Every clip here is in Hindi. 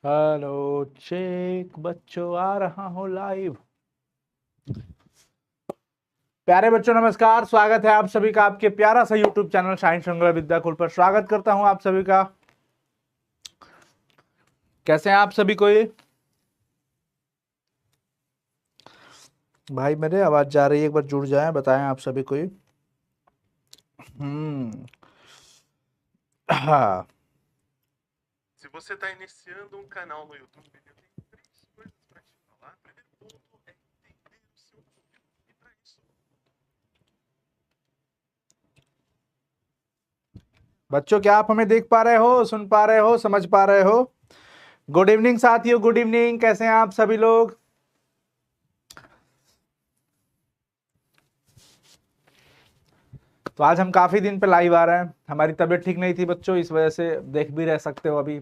हेलो चेक बच्चों, आ रहा हूँ लाइव। प्यारे बच्चों नमस्कार, स्वागत है आप सभी का आपके प्यारा सा यूट्यूब चैनल साइंस श्रृंखला विद्याकुल पर। स्वागत करता हूं आप सभी का। कैसे हैं आप सभी? कोई भाई मेरे आवाज जा रही है? एक बार जुड़ जाएं, बताएं आप सभी कोई। हाँ, Se você está iniciando um canal no YouTube, eu tenho 3 coisas para te falar. Primeiro ponto é entender o seu público. E para isso, बच्चों क्या आप हमें देख पा रहे हो, सुन पा रहे हो, समझ पा रहे हो? गुड इवनिंग साथियों, गुड इवनिंग। कैसे हैं आप सभी लोग? तो आज हम काफी दिन पे लाइव आ रहे हैं। हमारी तबीयत ठीक नहीं थी बच्चों, इस वजह से देख भी रह सकते हो अभी।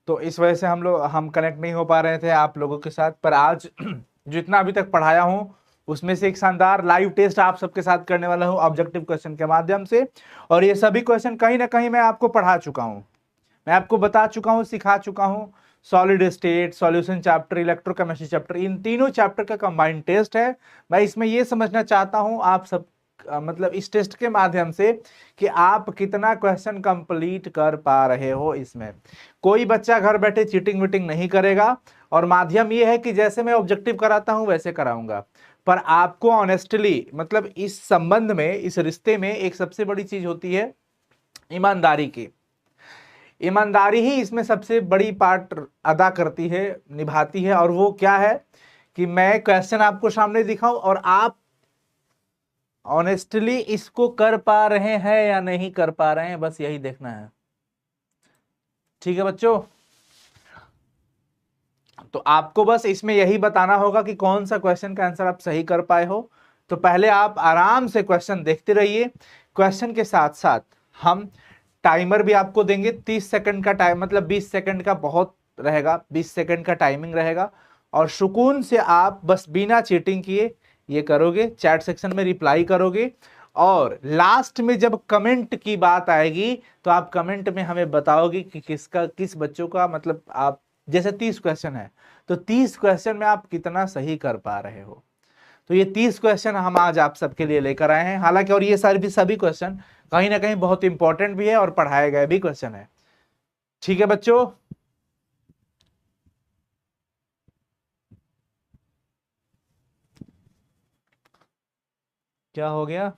तो इस वजह से हम कनेक्ट नहीं हो पा रहे थे आप लोगों के साथ। पर आज जितना अभी तक पढ़ाया हूं उसमें से एक शानदार लाइव टेस्ट आप सबके साथ करने वाला हूं ऑब्जेक्टिव क्वेश्चन के माध्यम से। और ये सभी क्वेश्चन कहीं ना कहीं मैं आपको पढ़ा चुका हूं, मैं आपको बता चुका हूं, सिखा चुका हूं। Solid state, solution chapter, electrochemistry chapter, इन तीनों चैप्टर का कंबाइंड टेस्ट है। मैं इसमें ये समझना चाहता हूं आप सब मतलब इस टेस्ट के माध्यम से कि आप कितना क्वेश्चन कंप्लीट कर पा रहे हो। इसमें कोई बच्चा घर बैठे चीटिंग वीटिंग नहीं करेगा। और माध्यम ये है कि जैसे मैं ऑब्जेक्टिव कराता हूं वैसे कराऊंगा। पर आपको ऑनेस्टली मतलब इस संबंध में, इस रिश्ते में एक सबसे बड़ी चीज होती है ईमानदारी की। ईमानदारी ही इसमें सबसे बड़ी पार्ट अदा करती है, निभाती है। और वो क्या है कि मैं क्वेश्चन आपको सामने दिखाऊं और आप ऑनेस्टली इसको कर पा रहे हैं या नहीं कर पा रहे हैं, बस यही देखना है। ठीक है बच्चों? तो आपको बस इसमें यही बताना होगा कि कौन सा क्वेश्चन का आंसर आप सही कर पाए हो। तो पहले आप आराम से क्वेश्चन देखते रहिए। क्वेश्चन के साथ साथ हम टाइमर भी आपको देंगे। 30 सेकंड का टाइम, मतलब 20 सेकंड का बहुत रहेगा, 20 सेकंड का टाइमिंग रहेगा। और सुकून से आप बस बिना चीटिंग किए ये करोगे, चैट सेक्शन में रिप्लाई करोगे। और लास्ट में जब कमेंट की बात आएगी तो आप कमेंट में हमें बताओगे कि किसका, किस बच्चों का, मतलब आप जैसे 30 क्वेश्चन है तो 30 क्वेश्चन में आप कितना सही कर पा रहे हो। तो ये 30 क्वेश्चन हम आज आप सबके लिए लेकर आए हैं। हालांकि और ये सभी क्वेश्चन कहीं ना कहीं बहुत इंपॉर्टेंट भी है और पढ़ाए गए भी क्वेश्चन है। ठीक है बच्चों? क्या हो गया?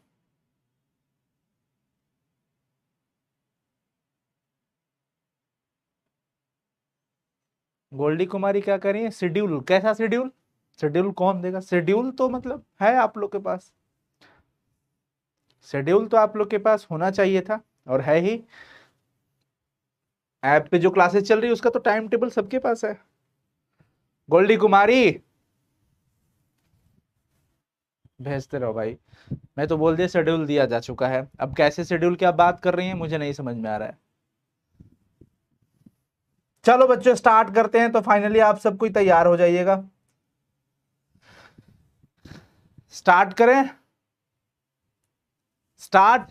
गोल्डी कुमारी क्या कर रही है? शेड्यूल? कैसा शेड्यूल? शेड्यूल कौन देगा? शेड्यूल तो मतलब है आप लोग के पास, शेड्यूल तो आप लोग के पास होना चाहिए था और है ही। ऐप पे जो क्लासेस चल रही है उसका तो टाइम टेबल सबके पास है। गोल्डी कुमारी भेजते रहो भाई। मैं तो बोल दिया शेड्यूल दिया जा चुका है। अब कैसे शेड्यूल की आप बात कर रही हैं मुझे नहीं समझ में आ रहा है। चलो बच्चों स्टार्ट करते हैं। तो फाइनली आप सब कोई तैयार हो जाइएगा। स्टार्ट करें? स्टार्ट?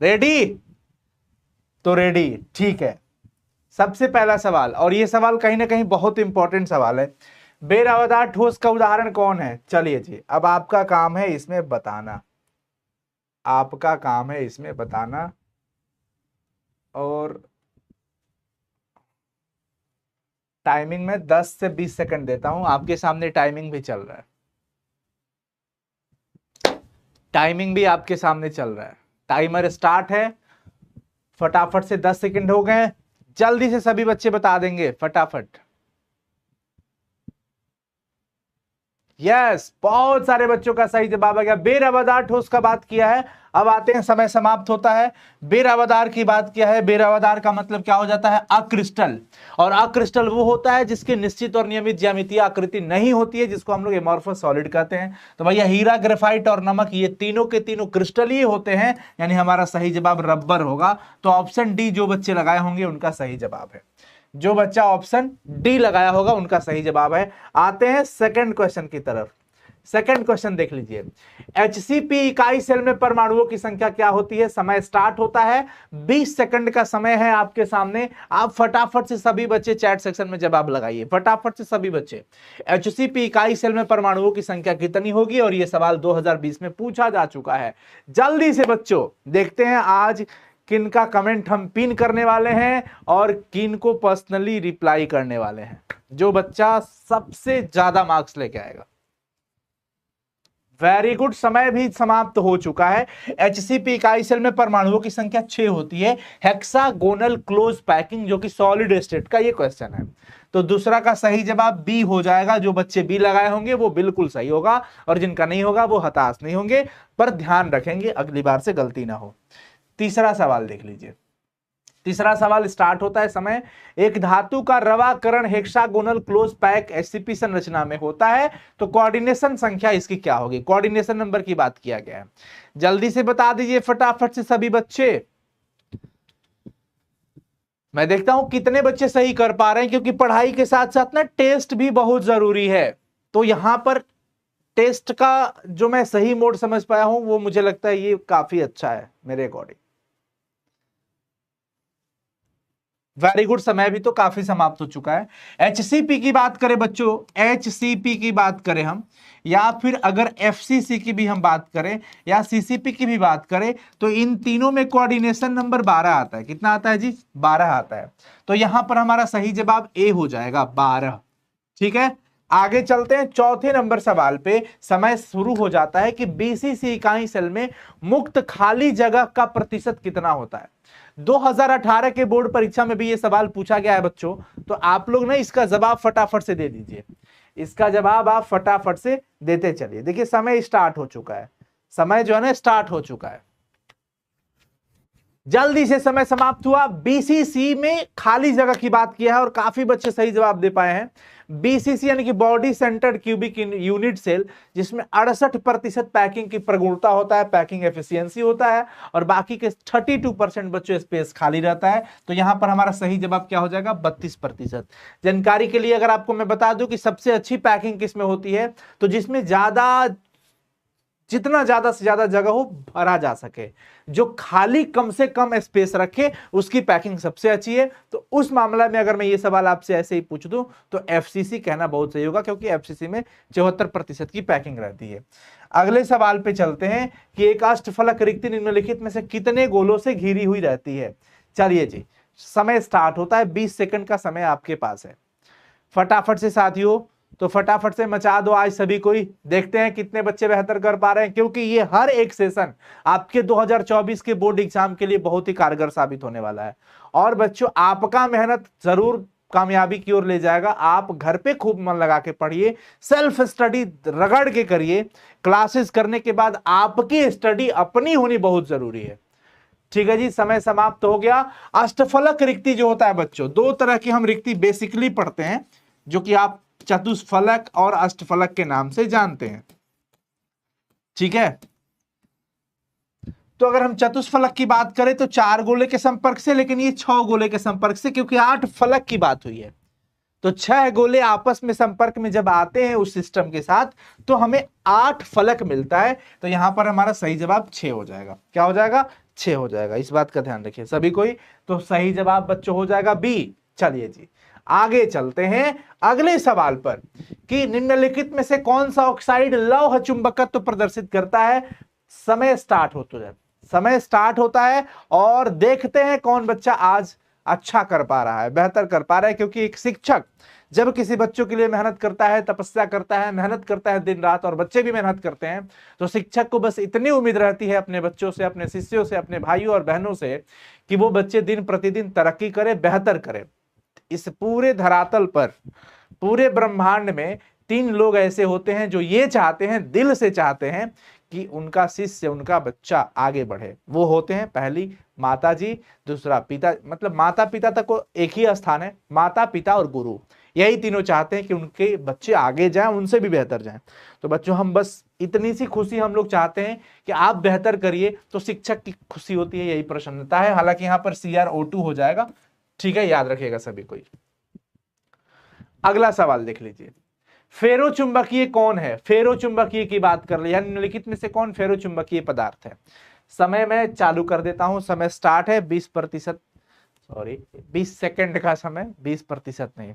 रेडी? तो रेडी, ठीक है। सबसे पहला सवाल, और ये सवाल कहीं ना कहीं बहुत इंपॉर्टेंट सवाल है। बेरावदार ठोस का उदाहरण कौन है? चलिए जी, अब आपका काम है इसमें बताना, आपका काम है इसमें बताना। और टाइमिंग में 10 से 20 सेकंड देता हूं, आपके सामने टाइमिंग भी चल रहा है। टाइमिंग भी आपके सामने चल रहा है। टाइमर स्टार्ट है। फटाफट से 10 सेकंड हो गए। जल्दी से सभी बच्चे बता देंगे फटाफट। यस, बहुत सारे बच्चों का सही जवाब आ गया। बेरावदार ठोस का बात किया है। अब आते हैं, समय समाप्त होता है। बेरावदार की बात किया है। बेरावदार का मतलब क्या हो जाता है? अक्रिस्टल। और अक्रिस्टल वो होता है जिसकी निश्चित और नियमित ज्यामितीय आकृति नहीं होती है, जिसको हम लोग एमॉर्फस सॉलिड कहते हैं। तो भैया हीरा, ग्रेफाइट और नमक ये तीनों के तीनों क्रिस्टल ही होते हैं, यानी हमारा सही जवाब रबर होगा। तो ऑप्शन डी जो बच्चे लगाए होंगे उनका सही जवाब है। जो बच्चा ऑप्शन डी लगाया होगा उनका सही जवाब है। आते हैं सेकंड क्वेश्चन की तरफ। सेकंड क्वेश्चन देख लीजिए, एचसीपी इकाई सेल में परमाणुओं की संख्या क्या होती है? समय स्टार्ट होता है, 20 सेकंड का समय है आपके सामने। आप फटाफट से सभी बच्चे चैट सेक्शन में जवाब लगाइए, फटाफट से सभी बच्चे। एचसीपी इकाई सेल में परमाणुओं की संख्या कितनी होगी? और यह सवाल 2020 में पूछा जा चुका है। जल्दी से बच्चों देखते हैं आज किन का कमेंट हम पिन करने वाले हैं और किन को पर्सनली रिप्लाई करने वाले हैं। जो बच्चा सबसे ज्यादा मार्क्स लेके आएगा। वेरी गुड, समय भी समाप्त हो चुका है। एचसीपी इकाई सेल में परमाणुओं की संख्या 6 होती है। हेक्सागोनल क्लोज पैकिंग, जो कि सॉलिड स्टेट का ये क्वेश्चन है। तो दूसरा का सही जवाब बी हो जाएगा। जो बच्चे बी लगाए होंगे वो बिल्कुल सही होगा, और जिनका नहीं होगा वो हताश नहीं होंगे, पर ध्यान रखेंगे अगली बार से गलती ना हो। तीसरा सवाल देख लीजिए। तीसरा सवाल स्टार्ट होता है समय। एक धातु का रवाकरण हेक्सागोनल क्लोज पैक एचसीपी संरचना में होता है, तो कोऑर्डिनेशन संख्या इसकी क्या होगी? कोऑर्डिनेशन नंबर की बात किया गया है। जल्दी से बता दीजिए फटाफट से सभी बच्चे। मैं देखता हूं कितने बच्चे सही कर पा रहे हैं, क्योंकि पढ़ाई के साथ साथ ना टेस्ट भी बहुत जरूरी है। तो यहां पर टेस्ट का जो मैं सही मोड समझ पाया हूं, वो मुझे लगता है ये काफी अच्छा है मेरे अकॉर्डिंग। वेरी गुड, समय भी तो काफी समाप्त हो चुका है। एचसीपी की बात करें बच्चों, एचसीपी की बात करें हम, या फिर अगर एफसीसी की भी हम बात करें या सीसीपी की भी बात करें, तो इन तीनों में कोऑर्डिनेशन नंबर 12 आता है। कितना आता है जी? 12 आता है। तो यहां पर हमारा सही जवाब ए हो जाएगा, 12। ठीक है, आगे चलते हैं चौथे नंबर सवाल पे। समय शुरू हो जाता है कि बीसीसी इकाई सेल में मुक्त खाली जगह का प्रतिशत कितना होता है? 2018 के बोर्ड परीक्षा में भी ये सवाल पूछा गया है बच्चों। तो आप लोग ना इसका जवाब फटाफट से दे दीजिए, इसका जवाब आप फटाफट से देते चलिए। देखिए समय स्टार्ट हो चुका है, समय जो है ना स्टार्ट हो चुका है। जल्दी से समय समाप्त हुआ। बीसीसी में खाली जगह की बात किया है और काफी बच्चे सही जवाब दे पाए हैं। बीसीसी यानी कि body centred cubic unit cell, जिसमें 68% पैकिंग की प्रगुणता होता है, पैकिंग एफिशिएंसी होता है, और बाकी के 32% बच्चों स्पेस खाली रहता है। तो यहां पर हमारा सही जवाब क्या हो जाएगा? 32%। जानकारी के लिए अगर आपको मैं बता दूं कि सबसे अच्छी पैकिंग किसमें होती है, तो जिसमें जितना ज्यादा से ज्यादा जगह हो भरा जा सके, जो खाली कम से कम स्पेस रखे, उसकी पैकिंग सबसे अच्छी है। तो उस मामले में अगर मैं ये सवाल आपसे ऐसे ही पूछ दूं तो एफसीसी कहना बहुत सही होगा, क्योंकि एफसीसी में 74% की पैकिंग रहती है। अगले सवाल पे चलते हैं कि एक अष्टफलक रिक्ति निम्नलिखित में से कितने गोलों से घिरी हुई रहती है? चलिए जी, समय स्टार्ट होता है, 20 सेकंड का समय आपके पास है। फटाफट से साथियों, तो फटाफट से मचा दो आज सभी कोई। देखते हैं कितने बच्चे बेहतर कर पा रहे हैं, क्योंकि ये हर एक सेशन आपके 2024 के बोर्ड एग्जाम के लिए बहुत ही कारगर साबित होने वाला है। और बच्चों आपका मेहनत जरूर कामयाबी की ओर ले जाएगा। आप घर पे खूब मन लगा के पढ़िए, सेल्फ स्टडी रगड़ के करिए। क्लासेस करने के बाद आपकी स्टडी अपनी होनी बहुत जरूरी है। ठीक है जी, समय समाप्त हो गया। अष्टफलक रिक्ति जो होता है बच्चों, दो तरह की हम रिक्ति बेसिकली पढ़ते हैं, जो कि आप चतुष्फलक और अष्टफलक के नाम से जानते हैं। ठीक है, तो अगर हम चतुष्फलक की बात करें तो 4 गोले के संपर्क से, लेकिन ये 6 गोले के संपर्क से, क्योंकि 8 फलक की बात हुई है। तो 6 गोले आपस में संपर्क में जब आते हैं उस सिस्टम के साथ, तो हमें 8 फलक मिलता है। तो यहां पर हमारा सही जवाब 6 हो जाएगा। क्या हो जाएगा? 6 हो जाएगा। इस बात का ध्यान रखिए सभी कोई। तो सही जवाब बच्चों हो जाएगा बी। चलिए जी, आगे चलते हैं अगले सवाल पर कि निम्नलिखित में से कौन सा ऑक्साइड लौह चुंबकत्व प्रदर्शित करता है? समय स्टार्ट होता है और देखते हैं कौन बच्चा आज अच्छा कर पा रहा है, बेहतर कर पा रहा है। क्योंकि एक शिक्षक जब किसी बच्चों के लिए मेहनत करता है, तपस्या करता है, मेहनत करता है दिन रात, और बच्चे भी मेहनत करते हैं, तो शिक्षक को बस इतनी उम्मीद रहती है अपने बच्चों से, अपने शिष्यों से, अपने भाइयों और बहनों से कि वो बच्चे दिन प्रतिदिन तरक्की करे, बेहतर करे। इस पूरे धरातल पर, पूरे ब्रह्मांड में 3 लोग ऐसे होते हैं जो ये चाहते हैं, दिल से चाहते हैं कि उनका शिष्य, उनका बच्चा आगे बढ़े। वो होते हैं पहली माता जी, दूसरा पिता, मतलब माता पिता तक को एक ही स्थान है, माता पिता और गुरु। यही तीनों चाहते हैं कि उनके बच्चे आगे जाएं, उनसे भी बेहतर जाएं। तो बच्चों हम बस इतनी सी खुशी हम लोग चाहते हैं कि आप बेहतर करिए, तो शिक्षक की खुशी होती है, यही प्रसन्नता है। हालांकि यहाँ पर CrO2 हो जाएगा। ठीक है, याद रखिएगा सभी कोई। अगला सवाल देख लीजिए। फेरोचुंबकीय कौन है? फेरोचुंबकीय की बात कर रही है, निम्नलिखित में से कौन फेरोचुंबकीय पदार्थ है? समय मैं चालू कर देता हूं, समय स्टार्ट है। 20% सॉरी 20 सेकंड का समय, 20% नहीं।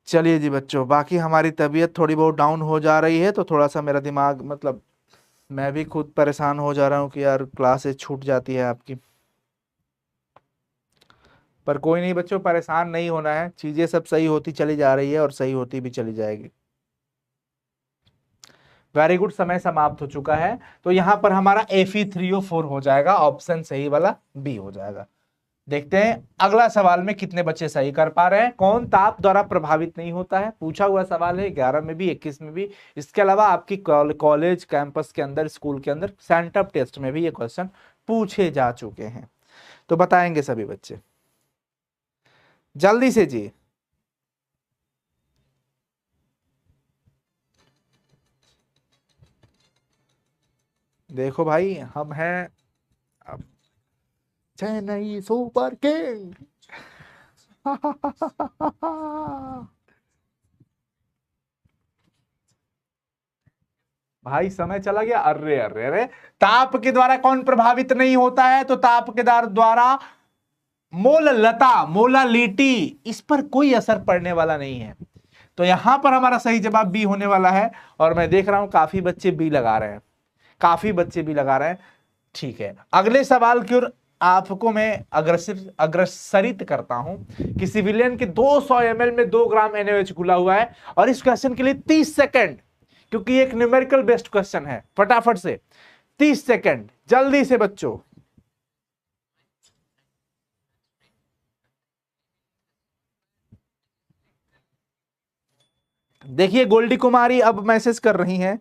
चलिए जी बच्चों, बाकी हमारी तबीयत थोड़ी बहुत डाउन हो जा रही है, तो थोड़ा सा मेरा दिमाग मतलब मैं भी खुद परेशान हो जा रहा हूँ कि यार क्लासेस छूट जाती है आपकी। पर कोई नहीं बच्चों, परेशान नहीं होना है, चीजें सब सही होती चली जा रही है और सही होती भी चली जाएगी। वेरी गुड, समय समाप्त हो चुका है। तो यहां पर हमारा Fe3O4 हो जाएगा, ऑप्शन सही वाला बी हो जाएगा। देखते हैं अगला सवाल में कितने बच्चे सही कर पा रहे हैं। कौन ताप द्वारा प्रभावित नहीं होता है? पूछा हुआ सवाल है 11 में भी, 21 में भी। इसके अलावा आपकी कॉलेज कैंपस के अंदर, स्कूल के अंदर सेंटअप टेस्ट में भी ये क्वेश्चन पूछे जा चुके हैं। तो बताएंगे सभी बच्चे जल्दी से जी। देखो भाई, हम हैं अब चेन्नई सुपर किंग। भाई समय चला गया। अरे अरे अरे, ताप के द्वारा कौन प्रभावित नहीं होता है? तो ताप के द्वारा मोललता, मोलालिटी, इस पर कोई असर पड़ने वाला नहीं है। तो यहां पर हमारा सही जवाब बी होने वाला है। और मैं देख रहा हूं काफी बच्चे बी लगा रहे हैं, काफी बच्चे बी लगा रहे हैं। ठीक है, अगले सवाल की ओर आपको मैं अग्रसरित करता हूं कि सिविलियन के 200 ml में 2 ग्राम NaOH घुला हुआ है। और इस क्वेश्चन के लिए 30 सेकंड, क्योंकि एक न्यूमेरिकल बेस्ड क्वेश्चन है, फटाफट से 30 सेकंड जल्दी से बच्चों। देखिए गोल्डी कुमारी अब मैसेज कर रही हैं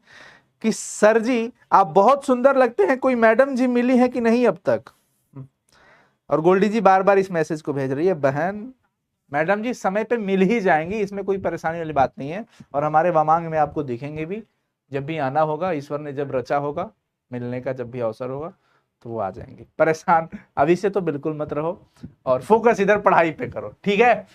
कि सर जी आप बहुत सुंदर लगते हैं, कोई मैडम जी मिली है कि नहीं अब तक? और गोल्डी जी बार बार इस मैसेज को भेज रही है, बहन मैडम जी समय पे मिल ही जाएंगी, इसमें कोई परेशानी वाली बात नहीं है। और हमारे वामांग में आपको दिखेंगे भी, जब भी आना होगा, ईश्वर ने जब रचा होगा, मिलने का जब भी अवसर होगा तो वो आ जाएंगे। परेशान अभी से तो बिल्कुल मत रहो और फोकस इधर पढ़ाई पे करो, ठीक है?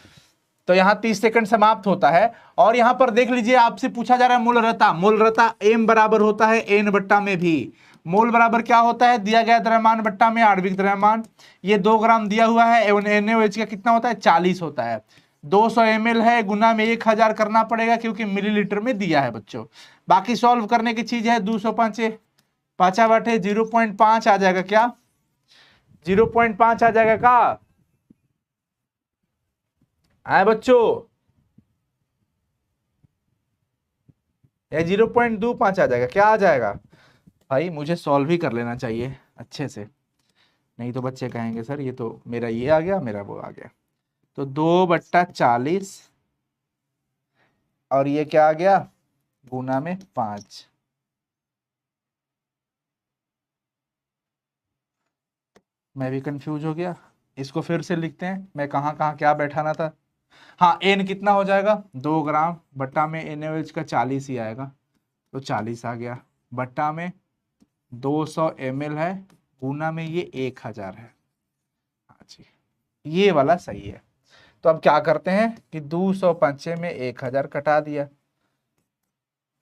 तो यहां 30 सेकंड समाप्त होता है। और यहां पर देख लीजिए, आपसे पूछा जा रहा है मूलरता। मूलरता एम बराबर होता है एन बट्टा में भी। मोल बराबर क्या होता है? दिया गया द्रव्यमान बट्टा में आणविक द्रव्यमान। ये 2 ग्राम दिया हुआ है, NaOH का कितना होता है? 40 होता है। 200 ml है, गुना में 1000 करना पड़ेगा क्योंकि मिलीलीटर में दिया है बच्चों। बाकी सॉल्व करने की चीज है, 205 पांचा बटे 0.5 आ जाएगा क्या? 0.5 आ जाएगा का? आए बच्चों, या 0.25 आ जाएगा? क्या आ जाएगा भाई? मुझे सॉल्व ही कर लेना चाहिए अच्छे से, नहीं तो बच्चे कहेंगे सर ये तो मेरा ये आ गया, मेरा वो आ गया। तो 2/40 और ये क्या आ गया? गुना में 5। मैं भी कंफ्यूज हो गया, इसको फिर से लिखते हैं। मैं कहाँ कहाँ क्या बैठाना था? हाँ, एन कितना हो जाएगा? 2 ग्राम बट्टा में NaOH का 40 ही आएगा, तो 40 आ गया। बट्टा में 200 ml है, गुना में ये 1000 है। हाँ जी, ये वाला सही है। तो अब क्या करते हैं कि 205 में 1000 कटा दिया,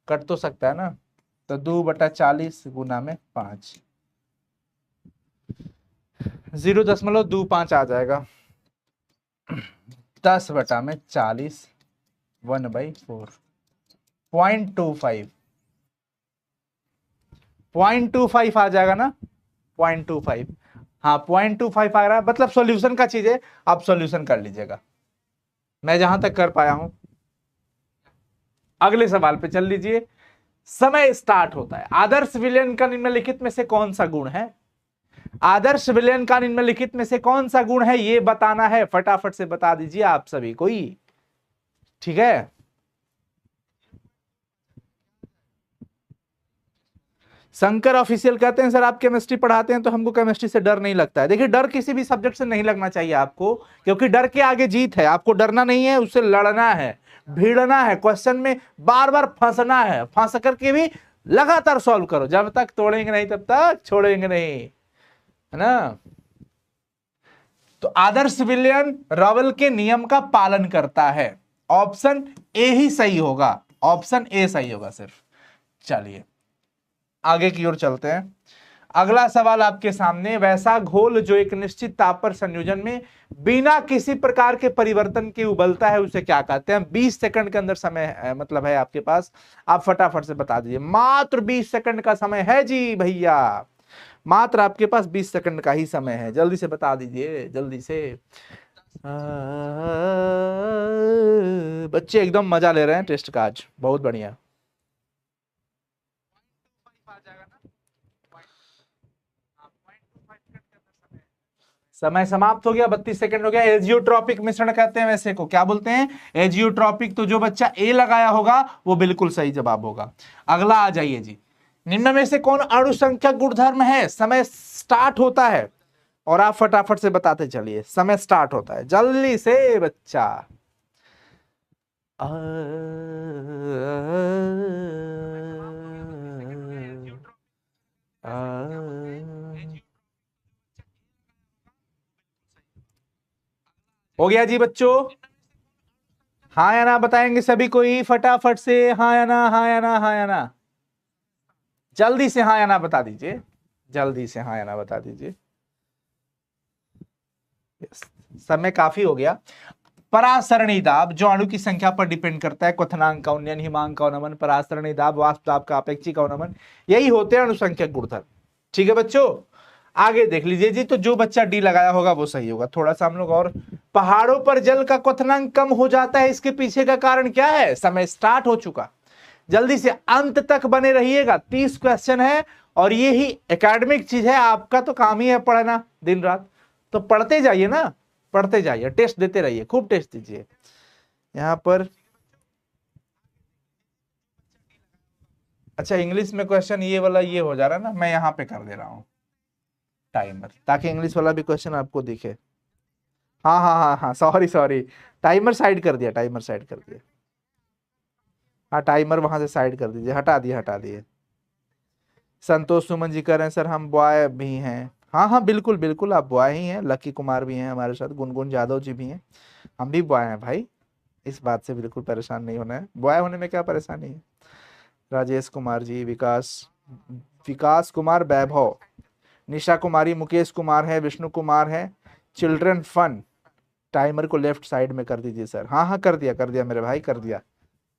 कट तो सकता है ना? तो 2/40 गुना में 5, 0.25 आ जाएगा। 10/40 1/4, 0.25 0.25 आ जाएगा ना? 0.25, हाँ 0.25 आ रहा है। मतलब सॉल्यूशन का चीज है, आप सॉल्यूशन कर लीजिएगा, मैं जहां तक कर पाया हूं। अगले सवाल पे चल लीजिए। समय स्टार्ट होता है। आदर्श विलयन का निम्नलिखित में से कौन सा गुण है? आदर्श विलयन का निम्नलिखित में से कौन सा गुण है ये बताना है, फटाफट से बता दीजिए आप सभी कोई, ठीक है? शंकर ऑफिशियल कहते हैं सर आप केमिस्ट्री पढ़ाते हैं तो हमको केमिस्ट्री से डर नहीं लगता है। देखिए डर किसी भी सब्जेक्ट से नहीं लगना चाहिए आपको, क्योंकि डर के आगे जीत है। आपको डरना नहीं है, उससे लड़ना है, भिड़ना है, क्वेश्चन में बार बार फंसना है, फंस करके भी लगातार सॉल्व करो, जब तक तोड़ेंगे नहीं तब तक छोड़ेंगे नहीं, है ना? तो आदर्श विलयन रावल के नियम का पालन करता है। ऑप्शन ए ही सही होगा, ऑप्शन ए सही होगा सिर्फ। चलिए आगे की ओर चलते हैं। अगला सवाल आपके सामने, वैसा घोल जो एक निश्चित ताप पर संयोजन में बिना किसी प्रकार के परिवर्तन के उबलता है उसे क्या कहते हैं? 20 सेकंड के अंदर समय मतलब है आपके पास, आप फटाफट से बता दीजिए। मात्र 20 सेकंड का समय है जी भैया, मात्र आपके पास 20 सेकंड का ही समय है, जल्दी से बता दीजिए जल्दी से। बच्चे एकदम मजा ले रहे हैं टेस्ट का आज, बहुत बढ़िया। समय समाप्त हो गया, 32 सेकंड हो गया। एजियोट्रॉपिक मिश्रण कहते हैं वैसे को, क्या बोलते हैं? एजियोट्रॉपिक। तो जो बच्चा ए लगाया होगा वो बिल्कुल सही जवाब होगा। अगला आ जाइए जी, निम्न में से कौन अणुसंख्यक गुणधर्म है? समय स्टार्ट होता है और आप फटाफट से बताते चलिए। समय स्टार्ट होता है, जल्दी से बच्चा। हो गया जी बच्चों? हाँ या ना बताएंगे सभी कोई फटाफट से? हाँ या ना, हाँ या ना, हाँ या ना, जल्दी से हाँ या ना बता दीजिए, जल्दी से हाँ या ना बता दीजिए। समय काफी हो गया। परासरणी दाब जो अणु की संख्या पर डिपेंड करता है, क्वथनांक का उन्नयन, हिमांक का अवनमन, परासरणी दाब, वाष्प दाब का अपेक्षिक अवनमन, यही होते हैं अणुसंख्यक गुणधर्म। ठीक है बच्चों, आगे देख लीजिए जी। तो जो बच्चा डी लगाया होगा वो सही होगा। थोड़ा सा हम लोग और, पहाड़ों पर जल का क्वथनांक कम हो जाता है, इसके पीछे का कारण क्या है? समय स्टार्ट हो चुका। जल्दी से अंत तक बने रहिएगा, 30 क्वेश्चन है और ये ही एकेडमिक चीज है, आपका तो काम ही है पढ़ना दिन रात, तो पढ़ते जाइए ना, पढ़ते जाइए, टेस्ट देते रहिए, खूब टेस्ट दीजिए। यहां पर अच्छा इंग्लिश में क्वेश्चन ये वाला ये हो जा रहा है ना, मैं यहां पे कर दे रहा हूं टाइमर, ताकि इंग्लिश वाला भी क्वेश्चन आपको दिखे। हाँ हाँ हाँ हाँ, सॉरी सॉरी, टाइमर साइड कर दिया, टाइमर साइड कर दिया। हाँ टाइमर वहां से साइड कर दीजिए, हटा दिए हटा दिए। संतोष सुमन जी कह रहे हैं सर हम बॉय भी हैं। हाँ हाँ बिल्कुल बिल्कुल, आप बॉय ही हैं। लकी कुमार भी हैं हमारे साथ, गुनगुन यादव जी भी हैं, हम भी बॉय हैं भाई, इस बात से बिल्कुल परेशान नहीं होना है, बॉय होने में क्या परेशानी है। राजेश कुमार जी, विकास, विकास कुमार, वैभव, निशा कुमारी, मुकेश कुमार है, विष्णु कुमार है, चिल्ड्रन फन। टाइमर को लेफ्ट साइड में कर दीजिए सर। हाँ हाँ कर दिया मेरे भाई, कर दिया,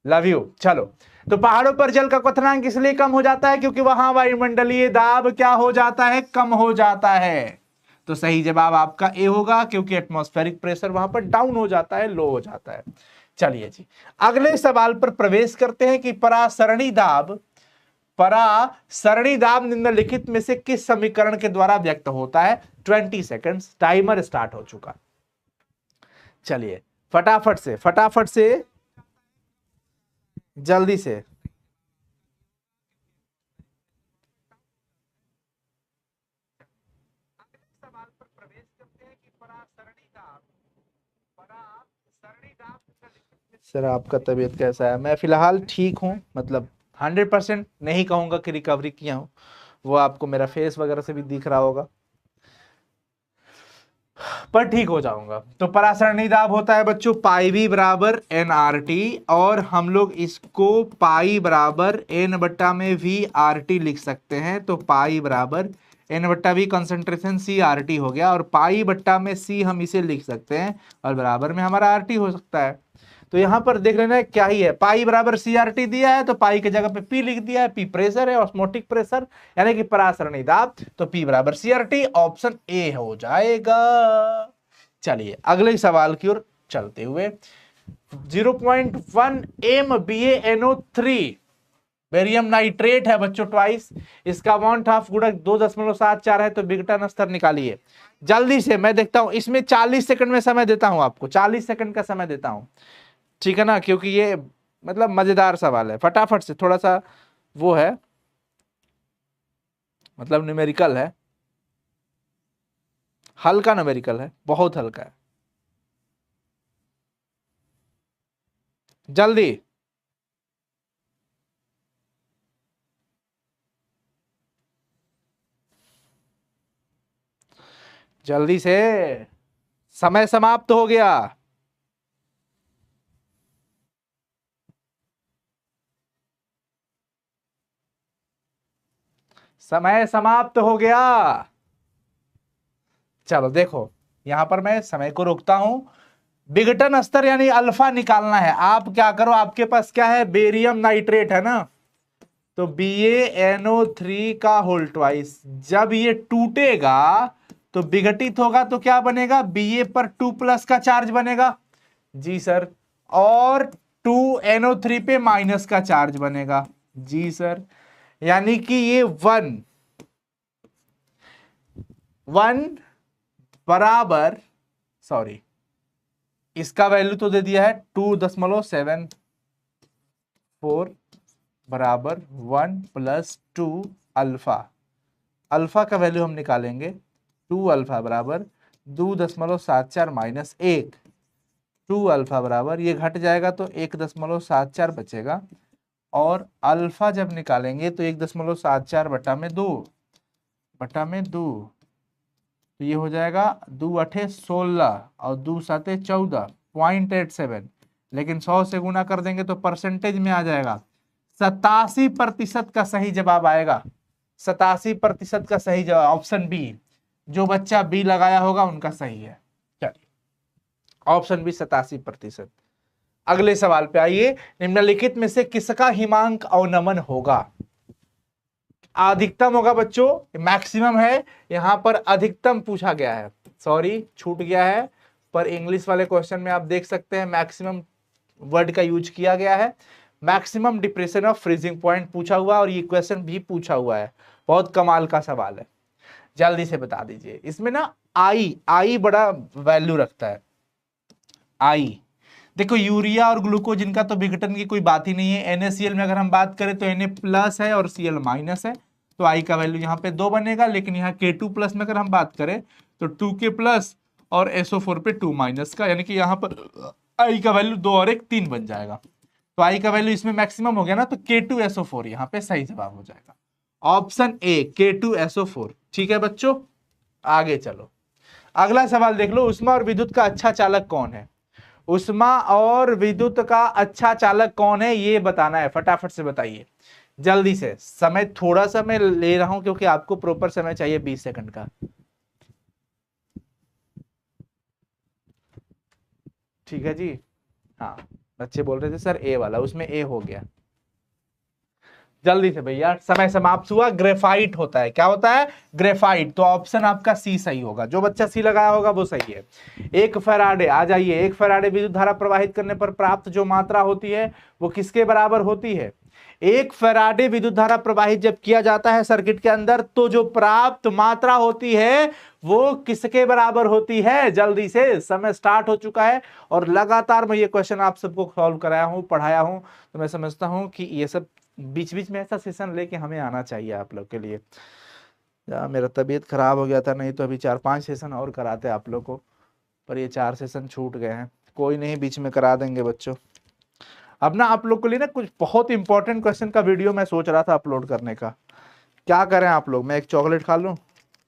लव यू। चलो, तो पहाड़ों पर जल का क्वथनांक इसलिए कम हो जाता है क्योंकि वहां वायुमंडलीय दाब क्या हो जाता है? कम हो जाता है। तो सही जवाब आपका ए होगा, क्योंकि एटमॉस्फेरिक प्रेशर वहां पर डाउन हो जाता है, लो हो जाता है। चलिए जी, अगले सवाल पर प्रवेश करते हैं कि परासरणी दाब निम्नलिखित में से किस समीकरण के द्वारा व्यक्त होता है? 20 सेकंड्स, टाइमर स्टार्ट हो चुका। चलिए फटाफट से जल्दी से। सवाल पर प्रवेश करते हैं कि परासरणी दाब सर आपका तबीयत कैसा है? मैं फिलहाल ठीक हूँ, मतलब 100% नहीं कहूंगा कि रिकवरी किया हूँ, वो आपको मेरा फेस वगैरह से भी दिख रहा होगा, पर ठीक हो जाऊंगा। तो परासरणी दाब होता है बच्चों पाई वी बराबर एन आर टी, और हम लोग इसको पाई बराबर एन बट्टा में वी आर टी लिख सकते हैं। तो पाई बराबर एन बट्टा V concentration C R T हो गया, और पाई बट्टा में सी हम इसे लिख सकते हैं और बराबर में हमारा आर टी हो सकता है। तो यहां पर देख लेना क्या ही है, पाई बराबर सी आर टी दिया है तो पाई की जगह पे पी लिख दिया है, पी प्रेशर है, ऑस्मोटिक प्रेशर यानी कि परासरणी दाब, तो पी बराबर C R T, option A हो जाएगा। चलिए अगले सवाल की ओर चलते हुए, 0.1 MbA NO3 बेरियम नाइट्रेट है बच्चों ट्वाइस, इसका बॉन्ड ऑफ गुणक 2.74 है, तो विघटन स्तर निकालिए जल्दी से। मैं देखता हूं, इसमें 40 सेकंड में समय देता हूं आपको, 40 सेकंड का समय देता हूं, ठीक है ना, क्योंकि ये मतलब मजेदार सवाल है। फटाफट से, थोड़ा सा वो है, मतलब न्यूमेरिकल है, हल्का न्यूमेरिकल है, बहुत हल्का है, जल्दी जल्दी से, समय समाप्त हो गया। समय समाप्त हो गया। चलो देखो, यहां पर मैं समय को रोकता हूं। विघटन स्तर यानी अल्फा निकालना है। आप क्या करो, आपके पास क्या है, बेरियम नाइट्रेट है ना, तो BaNO3 का होल ट्वाइस। जब ये टूटेगा तो विघटित होगा तो क्या बनेगा, Ba पर 2+ का चार्ज बनेगा। जी सर। और 2NO3 पे माइनस का चार्ज बनेगा। जी सर। यानी कि ये 1 बराबर, सॉरी, इसका वैल्यू तो दे दिया है 2.74 बराबर 1 + 2 अल्फा। अल्फा का वैल्यू हम निकालेंगे, 2 अल्फा बराबर 2.74 माइनस 1। 2 अल्फा बराबर, ये घट जाएगा तो 1.74 बचेगा। और अल्फा जब निकालेंगे तो 1.74 बटा में 2 तो ये हो जाएगा 2 अठे 16 और 2 साते 14.87। लेकिन 100 से गुना कर देंगे तो परसेंटेज में आ जाएगा। 87% का सही जवाब आएगा। 87% का सही जवाब ऑप्शन बी। जो बच्चा बी लगाया होगा उनका सही है। चलिए, ऑप्शन बी 87%। अगले सवाल पे आइए। निम्नलिखित में से किसका हिमांक अवनमन होगा। अधिकतम होगा बच्चों, मैक्सिमम है, यहां पर अधिकतम पूछा गया है। सॉरी, छूट गया है, पर इंग्लिश वाले क्वेश्चन में आप देख सकते हैं मैक्सिमम वर्ड का यूज किया गया है। Maximum depression of freezing point पूछा हुआ और ये क्वेश्चन भी पूछा हुआ है। बहुत कमाल का सवाल है, जल्दी से बता दीजिए। इसमें ना आई बड़ा वैल्यू रखता है। आई देखो, यूरिया और ग्लूकोज इनका तो विघटन की कोई बात ही नहीं है। NaCl में अगर हम बात करें तो Na+ है और Cl- है, तो आई का वैल्यू यहाँ पे 2 बनेगा। लेकिन यहाँ K2+ में अगर हम बात करें तो 2K+ और SO4 पे 2- का, यानी कि यहाँ पर आई का वैल्यू 2 और 1 3 बन जाएगा। तो आई का वैल्यू इसमें मैक्सिमम हो गया ना, तो K2SO4 यहाँ पे सही जवाब हो जाएगा। Option A K2SO4। ठीक है बच्चों, आगे चलो। अगला सवाल देख लो। ऊष्मा और विद्युत का अच्छा चालक कौन है। ऊष्मा और विद्युत का अच्छा चालक कौन है, ये बताना है। फटाफट से बताइए, जल्दी से। समय थोड़ा सा मैं ले रहा हूं क्योंकि आपको प्रॉपर समय चाहिए 20 सेकंड का। ठीक है जी। हाँ, बच्चे बोल रहे थे सर ए वाला, उसमें ए हो गया। जल्दी से भैया, समय समाप्त हुआ। ग्रेफाइट होता है, क्या होता है, ग्रेफाइट। तो ऑप्शन आपका सी सही होगा। जो बच्चा सी लगाया होगा वो सही है। 1 फैराडे, आ जाइए। 1 फैराडे विद्युत धारा प्रवाहित करने पर प्राप्त जो मात्रा होती है वो किसके बराबर होती है। 1 फैराडे विद्युत धारा प्रवाहित जब किया जाता है सर्किट के अंदर, तो जो प्राप्त मात्रा होती है वो किसके बराबर होती है। जल्दी से, समय स्टार्ट हो चुका है और लगातार मैं ये क्वेश्चन आप सबको सॉल्व कराया हूं, पढ़ाया हूं। तो मैं समझता हूं कि ये सब बीच बीच में ऐसा सेशन लेके हमें आना चाहिए आप लोग के लिए। मेरा तबीयत खराब हो गया था, नहीं तो अभी 4-5 सेशन और कराते आप लोग को, पर ये 4 सेशन छूट गए हैं। कोई नहीं, बीच में करा देंगे बच्चों। अब ना आप लोग के लिए ना कुछ बहुत इंपॉर्टेंट क्वेश्चन का वीडियो मैं सोच रहा था अपलोड करने का। क्या करें आप लोग, मैं एक चॉकलेट खा लूं।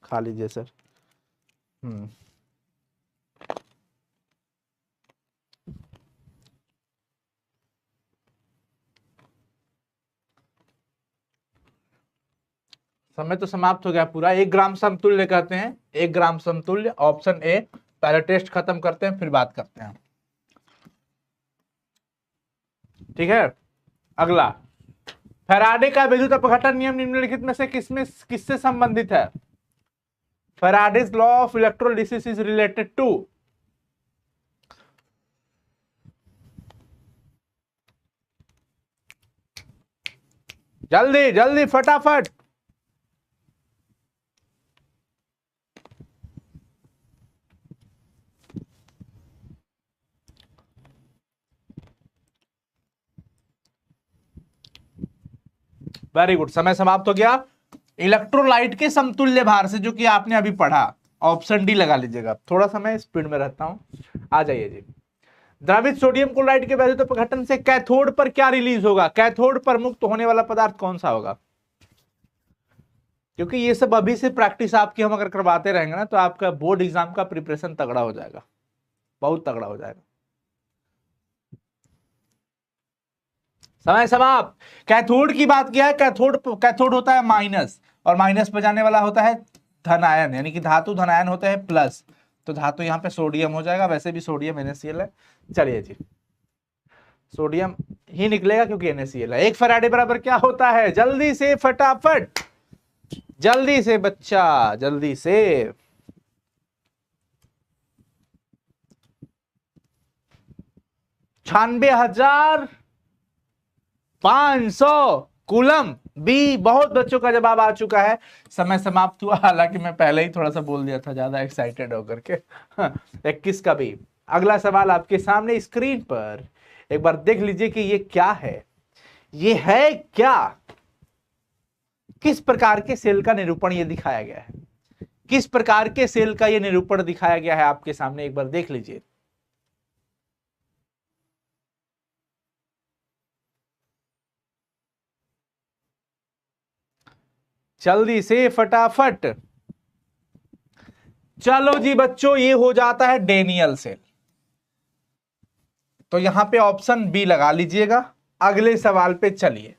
खा लीजिए सर। समय तो समाप्त हो गया पूरा। 1 ग्राम समतुल्य कहते हैं, 1 ग्राम समतुल्य, ऑप्शन ए। पहले टेस्ट खत्म करते हैं फिर बात करते हैं। ठीक है, अगला। फैराडे का विद्युत अपघटन नियम निम्नलिखित में से किससे संबंधित है। Faraday's law of electrolysis is related to. जल्दी जल्दी फटाफट। वेरी गुड, समय समाप्त हो गया। इलेक्ट्रोलाइट के समतुल्य भार से, जो कि आपने अभी पढ़ा, ऑप्शन डी लगा लीजिएगा। थोड़ा सा मैं स्पीड में रहता हूं, आ जाइए जी। द्रवित सोडियम क्लोराइड के विद्युत अपघटन से कैथोड पर क्या रिलीज होगा। कैथोड पर मुक्त होने वाला पदार्थ कौन सा होगा। क्योंकि ये सब अभी से प्रैक्टिस आपकी हम अगर करवाते रहेंगे ना, तो आपका बोर्ड एग्जाम का प्रिपरेशन तगड़ा हो जाएगा, बहुत तगड़ा हो जाएगा। समय समाप्त। कैथोड की बात किया है। कैथोड होता है माइनस, और माइनस पे जाने वाला होता है धन आयन, यानी कि धातु धन आयन होते हैं प्लस, तो धातु यहाँ पे सोडियम हो जाएगा, वैसे भी सोडियम NaCl है। चलिए जी, सोडियम ही निकलेगा क्योंकि NaCl है। 1 फैराडे बराबर क्या होता है, जल्दी से फटाफट, जल्दी से बच्चा, जल्दी से। 96,500 कूलम। बी, बहुत बच्चों का जवाब आ चुका है। समय समाप्त हुआ, हालांकि मैं पहले ही थोड़ा सा बोल दिया था ज्यादा एक्साइटेड होकर के। 21 का बी। अगला सवाल आपके सामने स्क्रीन पर, एक बार देख लीजिए कि ये क्या है, ये है क्या, किस प्रकार के सेल का निरूपण ये दिखाया गया है, किस प्रकार के सेल का ये निरूपण दिखाया गया है आपके सामने, एक बार देख लीजिए। जल्दी से फटाफट। चलो जी बच्चों, ये हो जाता है डेनियल सेल, तो यहां पे ऑप्शन बी लगा लीजिएगा। अगले सवाल पे चलिए।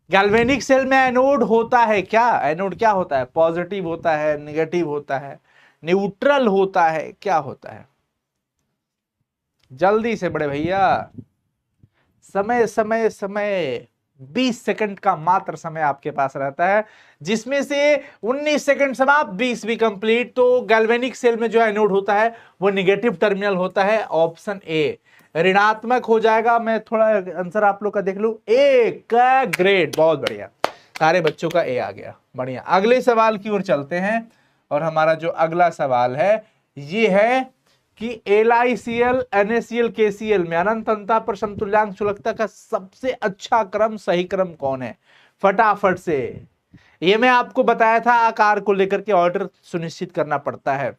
गैल्वेनिक सेल में एनोड होता है क्या, एनोड क्या होता है, पॉजिटिव होता है, नेगेटिव होता है, न्यूट्रल होता है, क्या होता है, जल्दी से बड़े भैया। समय समय समय 20 सेकंड का मात्र समय आपके पास रहता है, जिसमें से 19 सेकंड समाप्त, 20 भी कंप्लीट। तो गैल्वेनिक सेल में जो एनोड होता है वो नेगेटिव टर्मिनल होता है, ऑप्शन ए ऋणात्मक हो जाएगा। मैं थोड़ा आंसर आप लोग का देख लूं, ए का ग्रेड, बहुत बढ़िया, सारे बच्चों का ए आ गया, बढ़िया। अगले सवाल की ओर चलते हैं, और हमारा जो अगला सवाल है ये है कि LiCl, NaCl, KCl में अनंत अंतः पर समतुल्यांक चुलकता का सबसे अच्छा क्रम, सही क्रम कौन है, फटाफट से। ये मैं आपको बताया था, आकार को लेकर के ऑर्डर सुनिश्चित करना पड़ता है।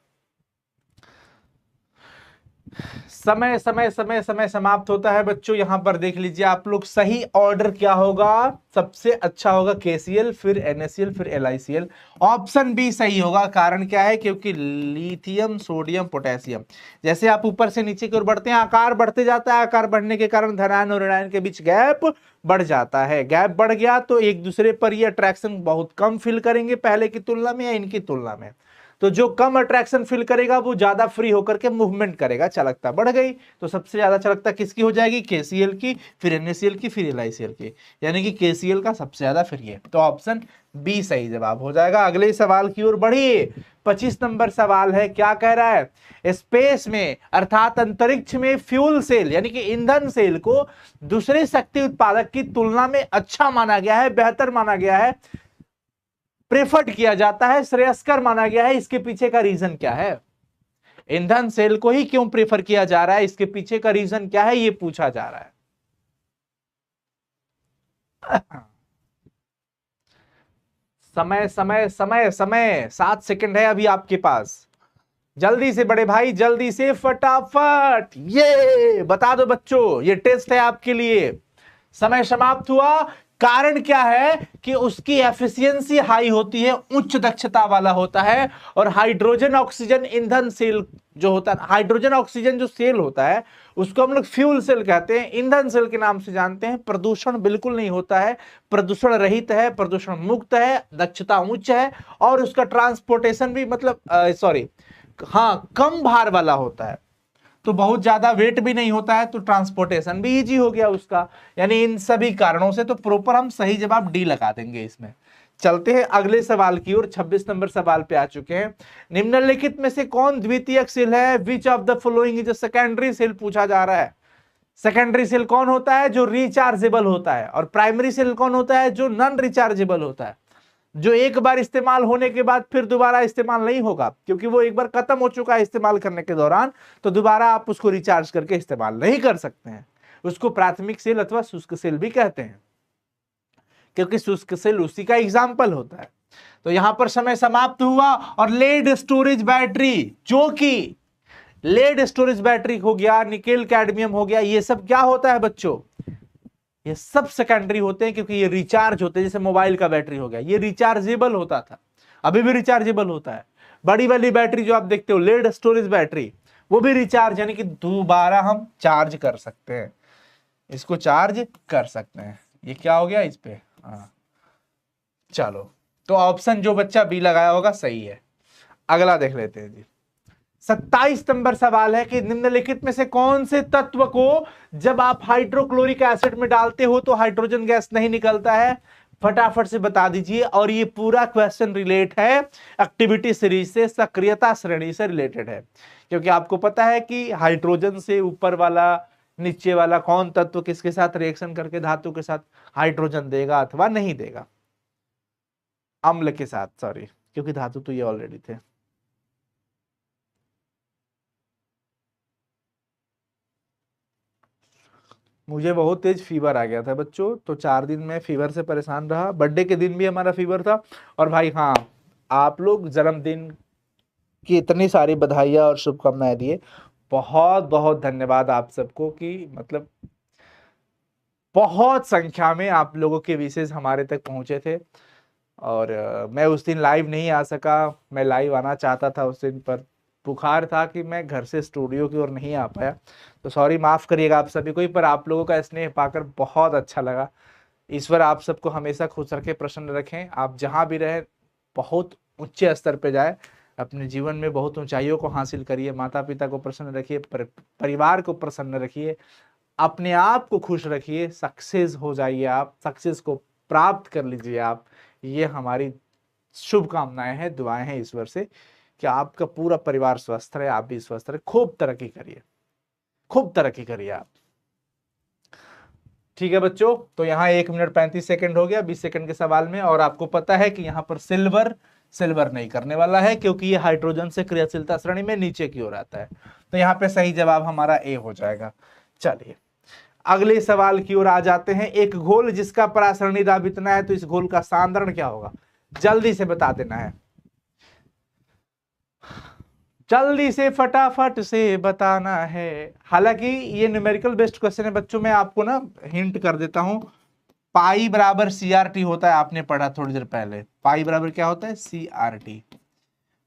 समय समय समय समय समाप्त होता है बच्चों। यहां पर देख लीजिए आप लोग, सही ऑर्डर क्या होगा, सबसे अच्छा होगा KCl, फिर NaCl, फिर LiCl। ऑप्शन बी सही होगा। कारण क्या है, क्योंकि लिथियम, सोडियम, पोटेशियम, जैसे आप ऊपर से नीचे की ओर बढ़ते हैं, आकार बढ़ते जाता है, आकार बढ़ने के कारण धनायन और ऋणायन के बीच गैप बढ़ जाता है। गैप बढ़ गया तो एक दूसरे पर ये अट्रैक्शन बहुत कम फील करेंगे पहले की तुलना में या इनकी तुलना में। तो जो कम अट्रैक्शन फील करेगा वो ज्यादा फ्री होकर के मूवमेंट करेगा, चालकता बढ़ गई तो सबसे ज्यादा चालकता किसकी हो जाएगी, KCl की, फिर NaCl की, फिर LiCl की, यानी कि KCl का सबसे ज्यादा फ्री है। तो ऑप्शन बी सही जवाब हो जाएगा। अगले सवाल की ओर बढ़िए। 25 नंबर सवाल है, क्या कह रहा है, स्पेस में अर्थात अंतरिक्ष में फ्यूल सेल यानी कि ईंधन सेल को दूसरे शक्ति उत्पादक की तुलना में अच्छा माना गया है, बेहतर माना गया है, प्रेफर्ड किया जाता है, श्रेयस्कर माना गया है। इसके पीछे का रीजन क्या है, ईंधन सेल को ही क्यों प्रेफर किया जा रहा है, इसके पीछे का रीजन क्या है, ये पूछा जा रहा है। समय समय समय समय 7 सेकंड है अभी आपके पास, जल्दी से बड़े भाई, जल्दी से फटाफट, ये बता दो बच्चों, ये टेस्ट है आपके लिए। समय समाप्त हुआ। कारण क्या है कि उसकी एफिशिएंसी हाई होती है, उच्च दक्षता वाला होता है, और हाइड्रोजन ऑक्सीजन ईंधन सेल जो होता है, हाइड्रोजन ऑक्सीजन जो सेल होता है उसको हम लोग फ्यूल सेल कहते हैं, ईंधन सेल के नाम से जानते हैं। प्रदूषण बिल्कुल नहीं होता है, प्रदूषण रहित है, प्रदूषण मुक्त है, दक्षता उच्च है, और उसका ट्रांसपोर्टेशन भी मतलब हाँ कम भार वाला होता है, तो बहुत ज्यादा वेट भी नहीं होता है, तो ट्रांसपोर्टेशन भी इजी हो गया उसका। यानी इन सभी कारणों से तो प्रॉपर हम सही जवाब डी लगा देंगे इसमें। चलते हैं अगले सवाल की ओर। 26 नंबर सवाल पे आ चुके हैं। निम्नलिखित में से कौन द्वितीयक सेल है, which of the following is a secondary cell पूछा जा रहा है। सेकेंडरी सेल कौन होता है, जो रिचार्जेबल होता है, और प्राइमरी सेल कौन होता है, जो नॉन रिचार्जेबल होता है, जो एक बार इस्तेमाल होने के बाद फिर दोबारा इस्तेमाल नहीं होगा, क्योंकि वो एक बार खत्म हो चुका है इस्तेमाल करने के दौरान, तो दोबारा आप उसको रिचार्ज करके इस्तेमाल नहीं कर सकते हैं। उसको प्राथमिक सेल अथवा शुष्क सेल भी कहते हैं, क्योंकि शुष्क सेल उसी का एग्जाम्पल होता है। तो यहां पर समय समाप्त हुआ। और लेड स्टोरेज बैटरी, जो कि लेड स्टोरेज बैटरी हो गया, निकेल कैडमियम हो गया, ये सब क्या होता है बच्चों, ये सब सेकेंडरी होते हैं, क्योंकि ये रिचार्ज होते हैं। जैसे मोबाइल का बैटरी हो गया, ये रिचार्जेबल होता था, अभी भी रिचार्जेबल होता है। बड़ी वाली बैटरी जो आप देखते हो लेड स्टोरेज बैटरी, वो भी रिचार्ज यानी कि दोबारा हम चार्ज कर सकते हैं, इसको चार्ज कर सकते हैं। ये क्या हो गया इस पे, हाँ चलो तो ऑप्शन जो बच्चा बी लगाया होगा सही है। अगला देख लेते हैं जी। 27 नंबर सवाल है कि निम्नलिखित में से कौन से तत्व को जब आप हाइड्रोक्लोरिक एसिड में डालते हो तो हाइड्रोजन गैस नहीं निकलता है? फटाफट से बता दीजिए। और ये पूरा क्वेश्चन रिलेट है एक्टिविटी सीरीज से, सक्रियता श्रेणी से रिलेटेड है, क्योंकि आपको पता है कि हाइड्रोजन से ऊपर वाला नीचे वाला कौन तत्व किसके साथ रिएक्शन करके धातु के साथ हाइड्रोजन देगा अथवा नहीं देगा? अम्ल के साथ, सॉरी, क्योंकि धातु तो ये ऑलरेडी थे। मुझे बहुत तेज फीवर आ गया था बच्चों, तो 4 दिन में फीवर से परेशान रहा। बर्थडे के दिन भी हमारा फीवर था। और भाई हाँ, आप लोग जन्मदिन की इतनी सारी बधाइयाँ और शुभकामनाएं दिए, बहुत बहुत धन्यवाद आप सबको। कि मतलब बहुत संख्या में आप लोगों के विशेष हमारे तक पहुंचे थे। और मैं उस दिन लाइव नहीं आ सका। मैं लाइव आना चाहता था उस दिन, पर बुखार था कि मैं घर से स्टूडियो की ओर नहीं आ पाया। तो सॉरी, माफ करिएगा आप सभी को ही। पर आप लोगों का स्नेह पाकर बहुत अच्छा लगा। ईश्वर आप सबको हमेशा खुश रखे, प्रसन्न रखें। आप जहां भी रहे बहुत ऊंचे स्तर पे जाए, अपने जीवन में बहुत ऊंचाइयों को हासिल करिए। माता पिता को प्रसन्न रखिए, परिवार को प्रसन्न रखिए, अपने आप को खुश रखिए। सक्सेस हो जाइए आप, सक्सेस को प्राप्त कर लीजिए आप। ये हमारी शुभकामनाएं हैं, दुआएं हैं ईश्वर से कि आपका पूरा परिवार स्वस्थ रहे, आप भी स्वस्थ रहे। खूब तरक्की करिए, खूब तरक्की करिए आप। ठीक है बच्चों, तो यहाँ 1 मिनट 35 सेकंड हो गया 20 सेकंड के सवाल में। और आपको पता है कि यहाँ पर सिल्वर नहीं करने वाला है, क्योंकि ये हाइड्रोजन से क्रियाशीलता श्रेणी में नीचे की ओर आता है। तो यहाँ पे सही जवाब हमारा ए हो जाएगा। चलिए अगले सवाल की ओर आ जाते हैं। एक घोल जिसका परासरणी दाब इतना है, तो इस घोल का सांद्रण क्या होगा? जल्दी से बता देना है, जल्दी से फटाफट से बताना है। हालांकि ये न्यूमेरिकल बेस्ड क्वेश्चन है बच्चों, मैं आपको ना हिंट कर देता हूं। पाई बराबर CRT होता है, आपने पढ़ा थोड़ी देर पहले। पाई बराबर क्या होता है? CRT।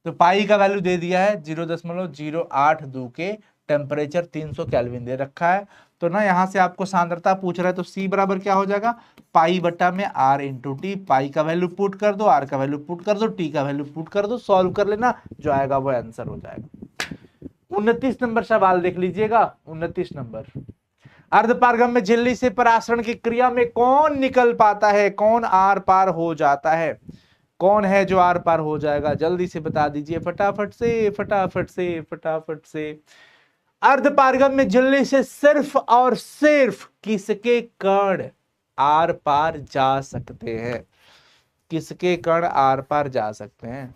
तो पाई का वैल्यू दे दिया है 0.082 के, टेम्परेचर 300 केल्विन दे रखा है। तो ना यहां से आपको सांद्रता पूछ रहा है, तो C बराबर क्या हो जाएगा? पाई बटा में R इंटू टी। पाई का वैल्यू पुट कर दो, R का वैल्यू पुट कर दो, T का वैल्यू पुट कर दो, सॉल्व कर लेना, जो आएगा वो आंसर हो जाएगा। 29 नंबर सवाल देख लीजिएगा। 29 नंबर, अर्धपारगम में झिल्ली से परासरण की क्रिया में कौन निकल पाता है? कौन आर पार हो जाता है? कौन है जो आर पार हो जाएगा? जल्दी से बता दीजिए, फटाफट से फटाफट से फटाफट से। अर्धपारगम में झिल्ली से सिर्फ और सिर्फ किसके कण आर पार जा सकते हैं? किसके कण आर पार जा सकते हैं?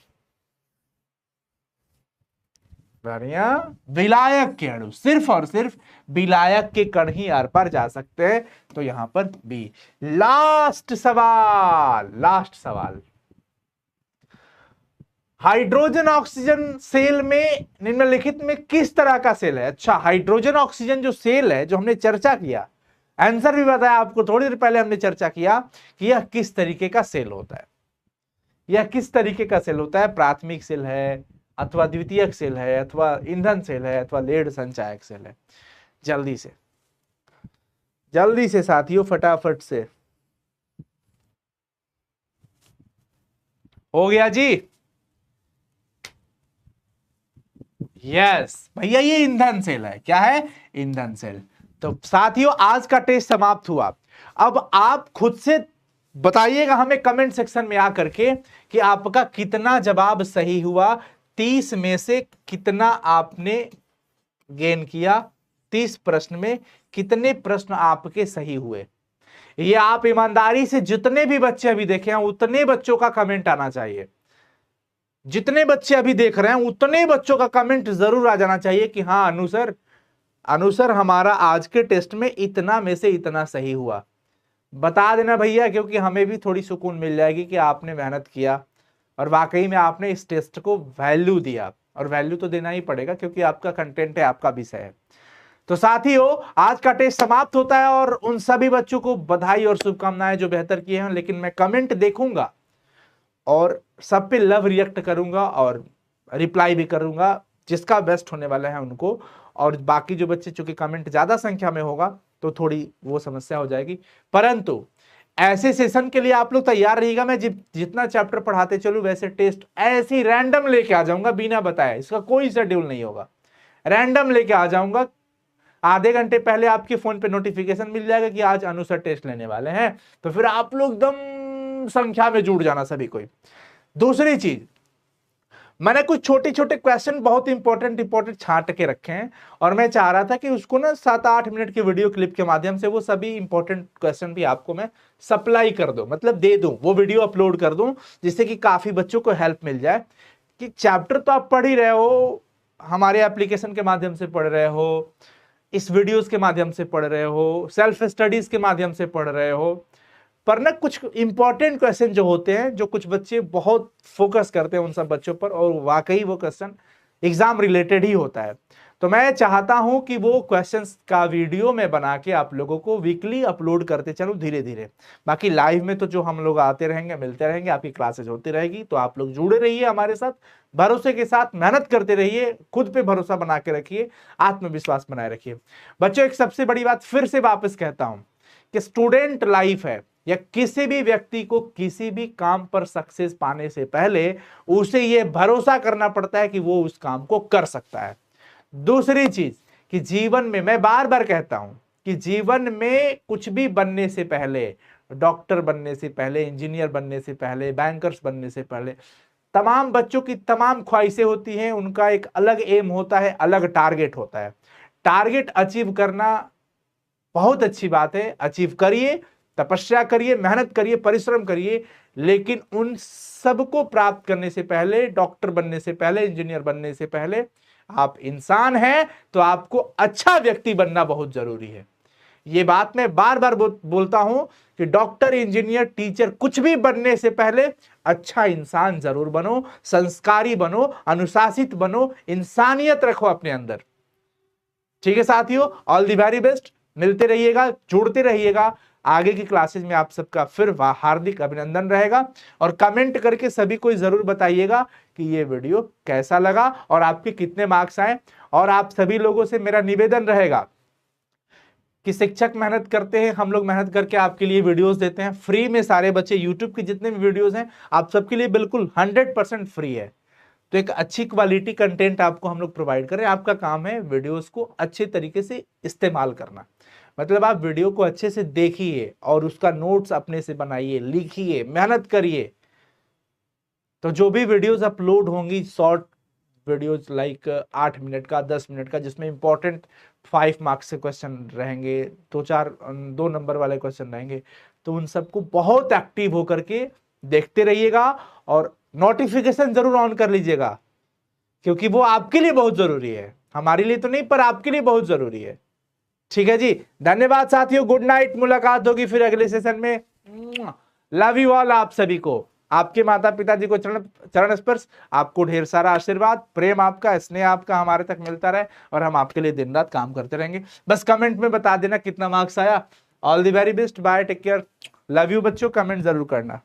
बढ़िया, विलायक के अणु, सिर्फ और सिर्फ विलायक के कण ही आर पार जा सकते हैं। तो यहां पर बी। लास्ट सवाल, लास्ट सवाल। हाइड्रोजन ऑक्सीजन सेल में निम्नलिखित में किस तरह का सेल है? अच्छा, हाइड्रोजन ऑक्सीजन जो सेल है, जो हमने चर्चा किया, आंसर भी बताया आपको थोड़ी देर पहले, हमने चर्चा किया कि यह किस तरीके का सेल होता है। यह किस तरीके का सेल होता है? प्राथमिक सेल है, अथवा द्वितीयक सेल है, अथवा ईंधन सेल है, अथवा लेड संचायक सेल है? जल्दी से साथियों, फटाफट से। हो गया जी? यस भैया, ये ईंधन सेल है। क्या है? ईंधन सेल। तो साथियों, आज का टेस्ट समाप्त हुआ। अब आप खुद से बताइएगा हमें कमेंट सेक्शन में आकर के कि आपका कितना जवाब सही हुआ। 30 में से कितना आपने गेन किया? 30 प्रश्न में कितने प्रश्न आपके सही हुए? ये आप ईमानदारी से जितने भी बच्चे अभी देखे हैं उतने बच्चों का कमेंट आना चाहिए। जितने बच्चे अभी देख रहे हैं उतने बच्चों का कमेंट जरूर आ जाना चाहिए कि हाँ अनुसर हमारा आज के टेस्ट में इतना में से इतना सही हुआ। बता देना भैया, क्योंकि हमें भी थोड़ी सुकून मिल जाएगी कि आपने मेहनत किया और वाकई में आपने इस टेस्ट को वैल्यू दिया। और वैल्यू तो देना ही पड़ेगा, क्योंकि आपका कंटेंट है, आपका विषय है। तो साथियों, आज का टेस्ट समाप्त होता है और उन सभी बच्चों को बधाई और शुभकामनाएं जो बेहतर किए हैं। लेकिन मैं कमेंट देखूंगा और सब पे लव रिएक्ट करूंगा और रिप्लाई भी करूंगा, जिसका बेस्ट होने वाला है उनको। और बाकी जो बच्चे, चूंकि कमेंट ज्यादा संख्या में होगा तो थोड़ी वो समस्या हो जाएगी। परंतु ऐसे सेशन के लिए आप लोग तैयार रहिएगा। मैं जितना चैप्टर पढ़ाते चलूं वैसे टेस्ट ऐसे ही रैंडम लेके आ जाऊंगा बिना बताए, इसका कोई शेड्यूल नहीं होगा, रैंडम लेके आ जाऊंगा। आधे घंटे पहले आपके फोन पे नोटिफिकेशन मिल जाएगा कि आज अनु सर टेस्ट लेने वाले हैं, तो फिर आप लोग एकदम संख्या में जुड़ जाना सभी कोई। दूसरी चीज, मैंने कुछ छोटे छोटे क्वेश्चन बहुत इंपॉर्टेंट छांट के रखे हैं, और मैं चाह रहा था कि उसको ना 7-8 मिनट की वीडियो क्लिप के माध्यम से वो सभी इंपॉर्टेंट क्वेश्चन भी आपको मैं सप्लाई कर दूं, मतलब दे दूं, वो वीडियो अपलोड कर दूं, जिससे कि काफी बच्चों को हेल्प मिल जाए। कि चैप्टर तो आप पढ़ ही रहे हो, हमारे एप्लीकेशन के माध्यम से पढ़ रहे हो, इस वीडियोस के माध्यम से पढ़ रहे हो, सेल्फ स्टडीज के माध्यम से पढ़ रहे हो, पर ना कुछ इंपॉर्टेंट क्वेश्चन जो होते हैं, जो कुछ बच्चे बहुत फोकस करते हैं उन सब बच्चों पर, और वाकई वो क्वेश्चन एग्जाम रिलेटेड ही होता है। तो मैं चाहता हूं कि वो क्वेश्चंस का वीडियो मैं बना के आप लोगों को वीकली अपलोड करते चलूं धीरे धीरे। बाकी लाइव में तो जो हम लोग आते रहेंगे, मिलते रहेंगे, आपकी क्लासेज होती रहेगी, तो आप लोग जुड़े रहिए हमारे साथ, भरोसे के साथ मेहनत करते रहिए, खुद पे भरोसा बना के रखिए, आत्मविश्वास बनाए रखिए। बच्चों, एक सबसे बड़ी बात फिर से वापस कहता हूं कि स्टूडेंट लाइफ है, या किसी भी व्यक्ति को किसी भी काम पर सक्सेस पाने से पहले उसे यह भरोसा करना पड़ता है कि वो उस काम को कर सकता है। दूसरी चीज कि जीवन में, मैं बार बार कहता हूं कि जीवन में कुछ भी बनने से पहले, डॉक्टर बनने से पहले, इंजीनियर बनने से पहले, बैंकर्स बनने से पहले, तमाम बच्चों की तमाम ख्वाहिशें होती हैं, उनका एक अलग एम होता है, अलग टारगेट होता है। टारगेट अचीव करना बहुत अच्छी बात है, अचीव करिए, तपस्या करिए, मेहनत करिए, परिश्रम करिए, लेकिन उन सबको प्राप्त करने से पहले, डॉक्टर बनने से पहले, इंजीनियर बनने से पहले, आप इंसान हैं तो आपको अच्छा व्यक्ति बनना बहुत जरूरी है। ये बात मैं बार बार बोलता हूं कि डॉक्टर, इंजीनियर, टीचर कुछ भी बनने से पहले अच्छा इंसान जरूर बनो, संस्कारी बनो, अनुशासित बनो, इंसानियत रखो अपने अंदर। ठीक है साथियों, ऑल द वेरी बेस्ट। मिलते रहिएगा, जुड़ते रहिएगा। आगे की क्लासेस में आप सबका फिर हार्दिक अभिनंदन रहेगा, और कमेंट करके सभी को जरूर बताइएगा कि ये वीडियो कैसा लगा और आपके कितने मार्क्स आए। और आप सभी लोगों से मेरा निवेदन रहेगा कि शिक्षक मेहनत करते हैं, हम लोग मेहनत करके आपके लिए वीडियोस देते हैं फ्री में। सारे बच्चे यूट्यूब के जितने भी वीडियोस हैं आप सबके लिए बिल्कुल 100% फ्री है। तो एक अच्छी क्वालिटी कंटेंट आपको हम लोग प्रोवाइड करें। आपका काम है वीडियोस को अच्छे तरीके से इस्तेमाल करना, मतलब आप वीडियो को अच्छे से देखिए और उसका नोट्स अपने से बनाइए, लिखिए, मेहनत करिए। तो जो भी वीडियोस अपलोड होंगी, शॉर्ट वीडियोस लाइक 8 मिनट का, 10 मिनट का, जिसमें इंपॉर्टेंट 5 मार्क्स के क्वेश्चन रहेंगे, 2 नंबर वाले क्वेश्चन रहेंगे, तो उन सबको बहुत एक्टिव होकर के देखते रहिएगा, और नोटिफिकेशन जरूर ऑन कर लीजिएगा, क्योंकि वो आपके लिए बहुत जरूरी है, हमारे लिए तो नहीं पर आपके लिए बहुत जरूरी है। ठीक है जी, धन्यवाद साथियों, गुड नाइट। मुलाकात होगी फिर अगले सेशन में। Love you all. आप सभी को, आपके माता पिताजी को चरण स्पर्श, आपको ढेर सारा आशीर्वाद, प्रेम आपका, स्नेह आपका हमारे तक मिलता रहे, और हम आपके लिए दिन रात काम करते रहेंगे। बस कमेंट में बता देना कितना मार्क्स आया। All the very best, bye, take care, love you बच्चों। कमेंट जरूर करना।